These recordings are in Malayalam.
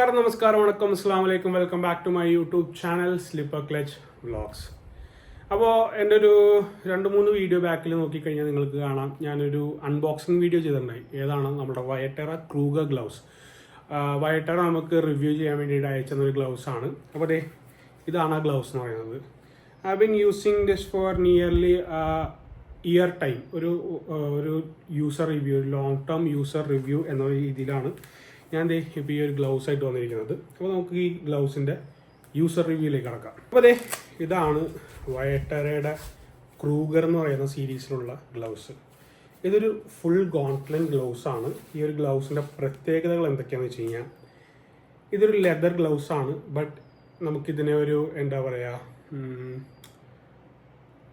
നമസ്കാരം വണക്കം അസ്സലാമു അലൈക്കും welcome back to my YouTube channel slipper clutch vlogs. അപ്പോൾ എൻ്റെ ഒരു 2-3 വീഡിയോ ബാക്കിൽ നോക്കിക്കഴിഞ്ഞാൽ നിങ്ങൾക്ക് കാണാം ഞാനൊരു അൺബോക്സിങ് വീഡിയോ ചെയ്തിട്ടുണ്ടായി. ഏതാണ് നമ്മുടെ വയറ്ററ ക്രൂഗർ ഗ്ലൗസ്. വയറ്ററ നമുക്ക് റിവ്യൂ ചെയ്യാൻ വേണ്ടിയിട്ട് അയച്ചെന്നൊരു ഗ്ലൗസ് ആണ്. അപ്പോൾ അതെ ഇതാണ് ആ ഗ്ലൗസ് എന്ന് പറയുന്നത്. I been using this for nearly year time. ഒരു user review, long term user review എന്ന രീതിയിലാണ് ഞാൻ ഇപ്പോൾ ഈ ഒരു ഗ്ലൗസ് ആയിട്ട് വന്നിരിക്കുന്നത്. അപ്പോൾ നമുക്ക് ഈ ഗ്ലൗസിൻ്റെ യൂസർ റിവ്യൂയിലേക്ക് കടക്കാം. അപ്പോൾ അതെ ഇതാണ് വയറ്ററയുടെ ക്രൂഗർ എന്ന് പറയുന്ന സീരീസിലുള്ള ഗ്ലൗസ്. ഇതൊരു ഫുൾ ഗോൺട്ട്ലൻ ഗ്ലൗസ് ആണ്. ഈ ഒരു ഗ്ലൗസിൻ്റെ പ്രത്യേകതകൾ എന്തൊക്കെയാണെന്ന് വെച്ച് കഴിഞ്ഞാൽ ഇതൊരു ലെതർ ഗ്ലൗസ് ആണ്. ബട്ട് നമുക്കിതിനെ ഒരു എന്താ പറയുക,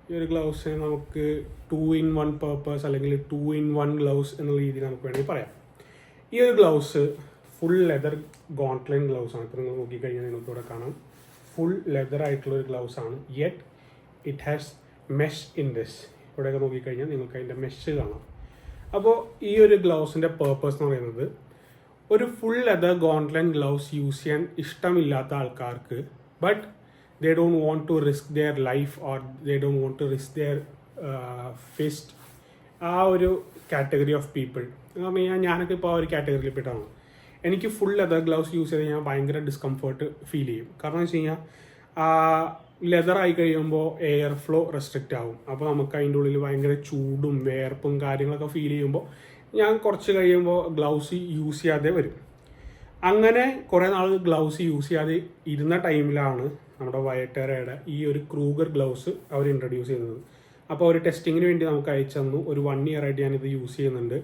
ഈ ഒരു ഗ്ലൗസിനെ നമുക്ക് 2-in-1 പർപ്പസ് അല്ലെങ്കിൽ 2-in-1 ഗ്ലൗസ് എന്നുള്ള രീതിയിൽ നമുക്ക് വേണമെങ്കിൽ പറയാം. ഈ ഒരു ഗ്ലൗസ് ഫുൾ ലെതർ ഗോൺട്ട്ലൈൻ ഗ്ലൗസ് ആണ്. ഇപ്പോൾ നിങ്ങൾ നോക്കിക്കഴിഞ്ഞാൽ നിങ്ങൾക്ക് ഇവിടെ കാണാം ഫുൾ ലെതർ ആയിട്ടുള്ള ഒരു ഗ്ലൗസ് ആണ്. Yet it has mesh in this. ഇവിടെയൊക്കെ നോക്കിക്കഴിഞ്ഞാൽ നിങ്ങൾക്ക് അതിൻ്റെ മെഷ് കാണാം. അപ്പോൾ ഈ ഒരു ഗ്ലൗസിൻ്റെ പേർപ്പസ് എന്ന് പറയുന്നത് ഒരു ഫുൾ ലെതർ ഗോൺട്ട്ലൈൻ ഗ്ലൗസ് യൂസ് ചെയ്യാൻ ഇഷ്ടമില്ലാത്ത ആൾക്കാർക്ക്, but they don't want to risk their life or they don't want to risk their fist, ആ ഒരു കാറ്റഗറി ഓഫ് പീപ്പിൾ എന്ന് പറഞ്ഞു കഴിഞ്ഞാൽ ഞാനൊക്കെ ഇപ്പോൾ ആ ഒരു കാറ്റഗറിയിൽ പെട്ടാണ്. എനിക്ക് ഫുൾ ലെതർ ഗ്ലൗസ് യൂസ് ചെയ്ത് കഴിഞ്ഞാൽ ഭയങ്കര ഡിസ്കംഫർട്ട് ഫീൽ ചെയ്യും. കാരണം എന്ന് വെച്ച് കഴിഞ്ഞാൽ ലെതർ ആയി കഴിയുമ്പോൾ എയർ ഫ്ലോ റെസ്ട്രിക്റ്റ് ആവും. അപ്പോൾ നമുക്ക് അതിൻ്റെ ഉള്ളിൽ ഭയങ്കര ചൂടും വേർപ്പും കാര്യങ്ങളൊക്കെ ഫീൽ ചെയ്യുമ്പോൾ ഞാൻ കുറച്ച് കഴിയുമ്പോൾ ഗ്ലൗസ് യൂസ് ചെയ്യാതെ വരും. അങ്ങനെ കുറേ നാൾ ഗ്ലൗസ് യൂസ് ചെയ്യാതെ ഇരുന്ന ടൈമിലാണ് നമ്മുടെ വയറ്ററയുടെ ഈ ഒരു ക്രൂഗർ ഗ്ലൗസ് അവർ ഇൻട്രൊഡ്യൂസ് ചെയ്തത്. അപ്പോൾ ഒരു ടെസ്റ്റിങ്ങിന് വേണ്ടി നമുക്ക് അയച്ചു തന്നു. ഒരു 1 year ആയിട്ട് ഞാനിത് യൂസ് ചെയ്യുന്നുണ്ട്.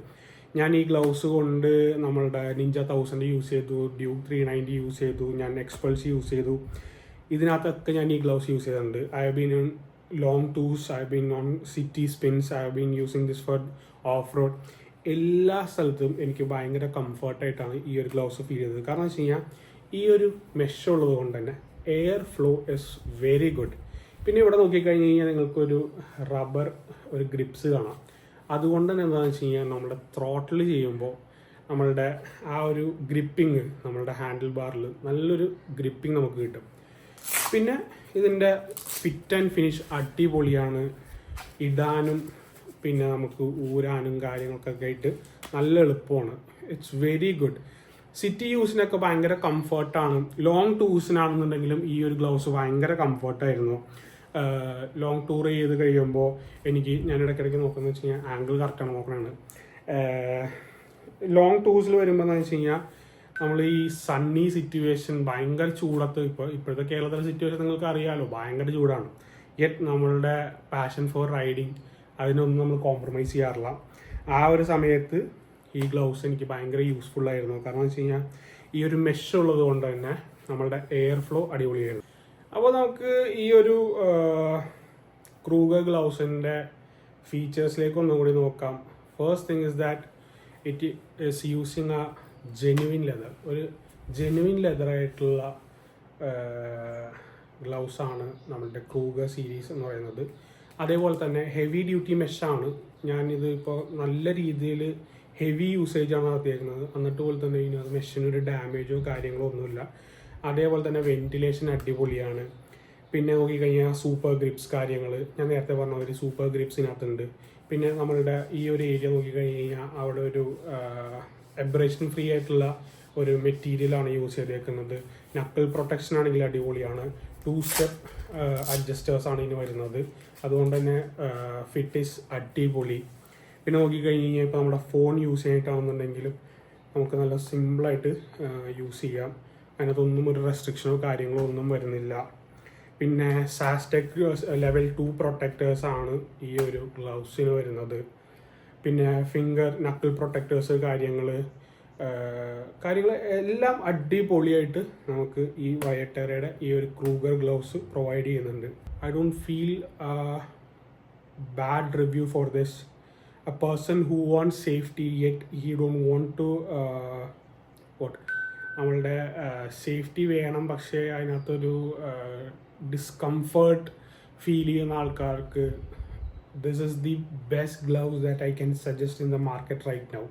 ഞാൻ ഈ ഗ്ലൗസ് കൊണ്ട് നമ്മളുടെ നിഞ്ച 1000 യൂസ് ചെയ്തു, ഡ്യൂക്ക് 390 യൂസ് ചെയ്തു, ഞാൻ എക്സ്പൾസ് യൂസ് ചെയ്തു. ഇതിനകത്തൊക്കെ ഞാൻ ഈ ഗ്ലൗസ് യൂസ് ചെയ്തിട്ടുണ്ട്. I have been on long tours, I have been on city sphinx, I have been using this four off road. എല്ലാ സ്ഥലത്തും എനിക്ക് ഭയങ്കര കംഫർട്ടായിട്ടാണ് ഈ ഒരു ഗ്ലൗസ് ഫീൽ ചെയ്തത്. കാരണം വെച്ച് കഴിഞ്ഞാൽ ഈ ഒരു മെഷ് ഉള്ളത് കൊണ്ട് തന്നെ air flow is very good. പിന്നെ ഇവിടെ നോക്കിക്കഴിഞ്ഞ് കഴിഞ്ഞാൽ നിങ്ങൾക്കൊരു റബ്ബർ ഒരു ഗ്രിപ്സ് കാണാം. അതുകൊണ്ട് തന്നെ എന്താണെന്ന് വെച്ച് കഴിഞ്ഞാൽ നമ്മുടെ ത്രോട്ടിൽ ചെയ്യുമ്പോൾ നമ്മളുടെ ആ ഒരു ഗ്രിപ്പിങ് നമ്മളുടെ ഹാൻഡിൽ ബാറിൽ നല്ലൊരു ഗ്രിപ്പിംഗ് നമുക്ക് കിട്ടും. പിന്നെ ഇതിൻ്റെ ഫിറ്റ് ആൻഡ് ഫിനിഷ് അടിപൊളിയാണ്. ഇടാനും പിന്നെ നമുക്ക് ഊരാനും കാര്യങ്ങൾക്കൊക്കെ ആയിട്ട് നല്ല എളുപ്പമാണ്. It's very good. സിറ്റി യൂസിനൊക്കെ ഭയങ്കര കംഫർട്ടാണ്. ലോങ് ടൂർസിനാണെന്നുണ്ടെങ്കിലും ഈ ഒരു ഗ്ലൗസ് ഭയങ്കര കംഫർട്ടായിരുന്നു. ലോങ് ടൂർ ചെയ്ത് കഴിയുമ്പോൾ ഞാൻ ഇടയ്ക്കിടയ്ക്ക് നോക്കുന്നത് വെച്ച് കഴിഞ്ഞാൽ ആംഗിൾ കറക്റ്റാണ് നോക്കണതാണ്. ലോങ് ടൂർസിൽ വരുമ്പോൾ എന്ന് വെച്ച് കഴിഞ്ഞാൽ നമ്മൾ ഈ സണ്ണി സിറ്റുവേഷൻ ഭയങ്കര ചൂടത്ത് ഇപ്പോഴത്തെ കേരളത്തിലെ സിറ്റുവേഷൻ നിങ്ങൾക്ക് അറിയാമല്ലോ, ഭയങ്കര ചൂടാണ്. യെറ്റ് നമ്മളുടെ പാഷൻ ഫോർ റൈഡിങ് അതിനൊന്നും നമ്മൾ കോംപ്രമൈസ് ചെയ്യാറില്ല. ആ ഒരു സമയത്ത് ഈ ഗ്ലൗസ് എനിക്ക് ഭയങ്കര യൂസ്ഫുൾ ആയിരുന്നു. കാരണം വെച്ച് കഴിഞ്ഞാൽ ഈ ഒരു മെഷ് ഉള്ളത് കൊണ്ട് തന്നെ നമ്മളുടെ എയർ ഫ്ലോ അടിപൊളിയായിരുന്നു. അപ്പോൾ നമുക്ക് ഈ ഒരു ക്രൂഗർ ഗ്ലൗസിൻ്റെ ഫീച്ചേഴ്സിലേക്ക് ഒന്നും കൂടി നോക്കാം. First thing is that it is using A genuine leather. ഒരു ജെനുവിൻ ലെതറായിട്ടുള്ള ഗ്ലൗസാണ് നമ്മളുടെ ക്രൂഗർ സീരീസ് എന്ന് പറയുന്നത്. അതേപോലെ തന്നെ ഹെവി ഡ്യൂട്ടി മെഷാണ്. ഞാനിത് ഇപ്പോൾ നല്ല രീതിയിൽ ഹെവി യൂസേജാണ് നടത്തിയേക്കുന്നത്. എന്നിട്ട് പോലെ തന്നെ അത് മെഷീനൊരു ഡാമേജോ കാര്യങ്ങളോ ഒന്നുമില്ല. അതേപോലെ തന്നെ വെന്റിലേഷൻ അടിപൊളിയാണ്. പിന്നെ നോക്കിക്കഴിഞ്ഞാൽ സൂപ്പർ ഗ്രിപ്സ് കാര്യങ്ങൾ ഞാൻ നേരത്തെ പറഞ്ഞ ഒരു സൂപ്പർ ഗ്രിപ്സ് ഇതിനകത്തുണ്ട്. പിന്നെ നമ്മളുടെ ഈ ഒരു ഏരിയ നോക്കിക്കഴിഞ്ഞ് കഴിഞ്ഞാൽ അവിടെ ഒരു എബ്രേഷൻ ഫ്രീ ആയിട്ടുള്ള ഒരു മെറ്റീരിയലാണ് യൂസ് ചെയ്തേക്കുന്നത്. നക്കിൾ പ്രൊട്ടക്ഷൻ ആണെങ്കിൽ അടിപൊളിയാണ്. 2 സ്റ്റെപ്പ് അഡ്ജസ്റ്റേഴ്സാണ് ഇതിന് വരുന്നത്. അതുകൊണ്ട് തന്നെ ഫിറ്റ് ഈസ് അടിപൊളി. പിന്നെ നോക്കിക്കഴിഞ്ഞ് കഴിഞ്ഞാൽ ഇപ്പോൾ നമ്മുടെ ഫോൺ യൂസ് ചെയ്യാനായിട്ടാണെന്നുണ്ടെങ്കിലും നമുക്ക് നല്ല സിമ്പിളായിട്ട് യൂസ് ചെയ്യാം. അതിനകത്തൊന്നും ഒരു റെസ്ട്രിക്ഷനോ കാര്യങ്ങളോ ഒന്നും വരുന്നില്ല. പിന്നെ സാസ്റ്റെക് ലെവൽ 2 പ്രൊട്ടക്റ്റേഴ്സാണ് ഈ ഒരു ഗ്ലൗസിന് വരുന്നത്. പിന്നെ ഫിംഗർ നക്കിൾ പ്രൊട്ടക്റ്റേഴ്സ് കാര്യങ്ങൾ എല്ലാം അടിപൊളിയായിട്ട് നമുക്ക് ഈ വയറ്ററയുടെ ഈ ഒരു ക്രൂഗർ ഗ്ലൗസ് പ്രൊവൈഡ് ചെയ്യുന്നുണ്ട്. I don't feel bad review for this. A person who wants safety yet he don't want to നമ്മളുടെ സേഫ്റ്റി വേണം, പക്ഷേ അതിനകത്തൊരു ഡിസ്കംഫർട്ട് ഫീൽ ചെയ്യുന്ന ആൾക്കാർക്ക് this is the best gloves that I can suggest in the market right now.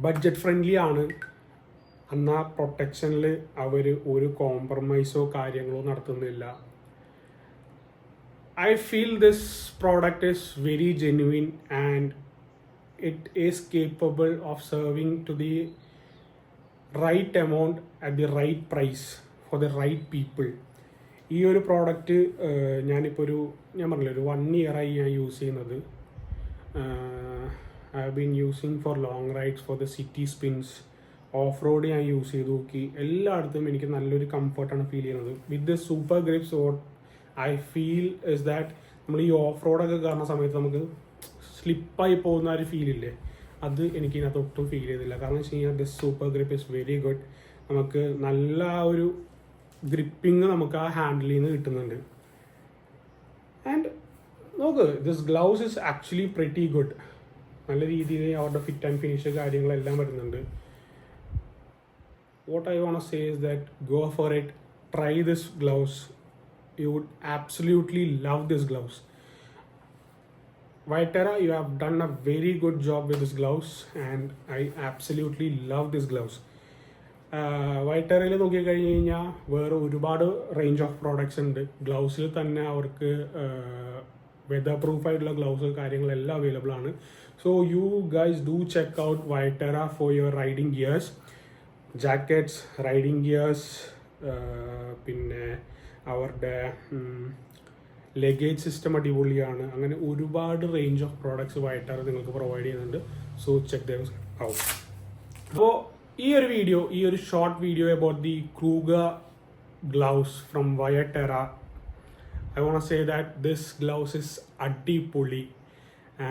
Budget friendly ആണ്. എന്നാൽ പ്രൊട്ടക്ഷനിൽ അവർ ഒരു കോംപ്രമൈസോ കാര്യങ്ങളോ നടത്തുന്നില്ല. I feel this product is very genuine and it is capable of serving to the right amount at the right price for the right people. ഈ ഒരു പ്രോഡക്റ്റ് ഞാനിപ്പോൾ ഞാൻ പറഞ്ഞില്ല ഒരു 1 ഇയറായി ഞാൻ യൂസ് ചെയ്യുന്നത്. I have been using for long rides, for the city sphinx, off road ഞാൻ യൂസ് ചെയ്ത് നോക്കി. എല്ലായിടത്തും എനിക്ക് നല്ലൊരു കംഫർട്ടാണ് ഫീൽ ചെയ്യുന്നത്. With the super grips I feel is that നമ്മൾ ഈ ഓഫ് റോഡൊക്കെ കയറുന്ന സമയത്ത് നമുക്ക് സ്ലിപ്പായി പോകുന്ന ഒരു ഫീലില്ലേ, അത് എനിക്ക് ഇതിനകത്ത് ഒട്ടും ഫീൽ ചെയ്തില്ല. കാരണം വെച്ച് കഴിഞ്ഞാൽ this super grip is very good. നമുക്ക് നല്ല ഒരു ഗ്രിപ്പിങ് നമുക്ക് ആ ഹാൻഡിൽ നിന്ന് കിട്ടുന്നുണ്ട്. ആൻഡ് നോക്ക്, this gloves is actually pretty good. നല്ല രീതിയിൽ അവരുടെ ഫിറ്റ് ആൻഡ് ഫിനിഷ് കാര്യങ്ങളെല്ലാം വരുന്നുണ്ട്. What I want to say is that go for it, try this gloves. You would absolutely love this gloves. Viterra, you have done a very good job with this gloves and I absolutely love this gloves. വൈറ്ററയിൽ നോക്കിക്കഴിഞ്ഞ് കഴിഞ്ഞാൽ വേറെ ഒരുപാട് റേഞ്ച് ഓഫ് പ്രോഡക്ട്സ് ഉണ്ട്. ഗ്ലൗസിൽ തന്നെ അവർക്ക് വെതർ പ്രൂഫ് ആയിട്ടുള്ള ഗ്ലൗസ് കാര്യങ്ങളെല്ലാം അവൈലബിൾ ആണ്. So you guys do check out Viaterra for your riding gears, jackets, riding gears, പിന്നെ അവരുടെ ലഗേജ് സിസ്റ്റം അടിപൊളിയാണ്. അങ്ങനെ ഒരുപാട് റേഞ്ച് ഓഫ് പ്രോഡക്ട്സ് വൈറ്ററ നിങ്ങൾക്ക് പ്രൊവൈഡ് ചെയ്യുന്നുണ്ട്. So check them out. അപ്പോൾ ഈ ഒരു short video about the Kruga gloves from Viaterra. I want say that this gloves is അടിപൊളി.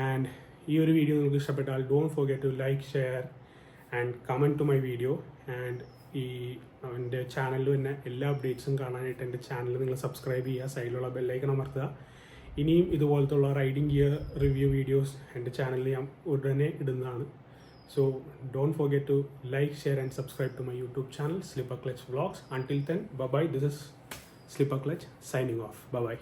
ആൻഡ് ഈ ഒരു വീഡിയോ നിങ്ങൾക്ക് ഇഷ്ടപ്പെട്ടാൽ don't forget to like, share and comment to my video. And എൻ്റെ ചാനലിൽ തന്നെ എല്ലാ അപ്ഡേറ്റ്സും കാണാനായിട്ട് എൻ്റെ ചാനൽ നിങ്ങൾ സബ്സ്ക്രൈബ് ചെയ്യുക, സൈഡിലുള്ള ബെല്ലൈക്കൺ അമർത്തുക. ഇനിയും ഇതുപോലത്തുള്ള റൈഡിങ് ഗിയർ റിവ്യൂ വീഡിയോസ് എൻ്റെ ചാനലിൽ ഞാൻ ഉടനെ ഇടുന്നതാണ്. So don't forget to like, share and subscribe to my YouTube channel slipper clutch vlogs. Until then, bye bye. This is Slipper Clutch signing off. Bye bye.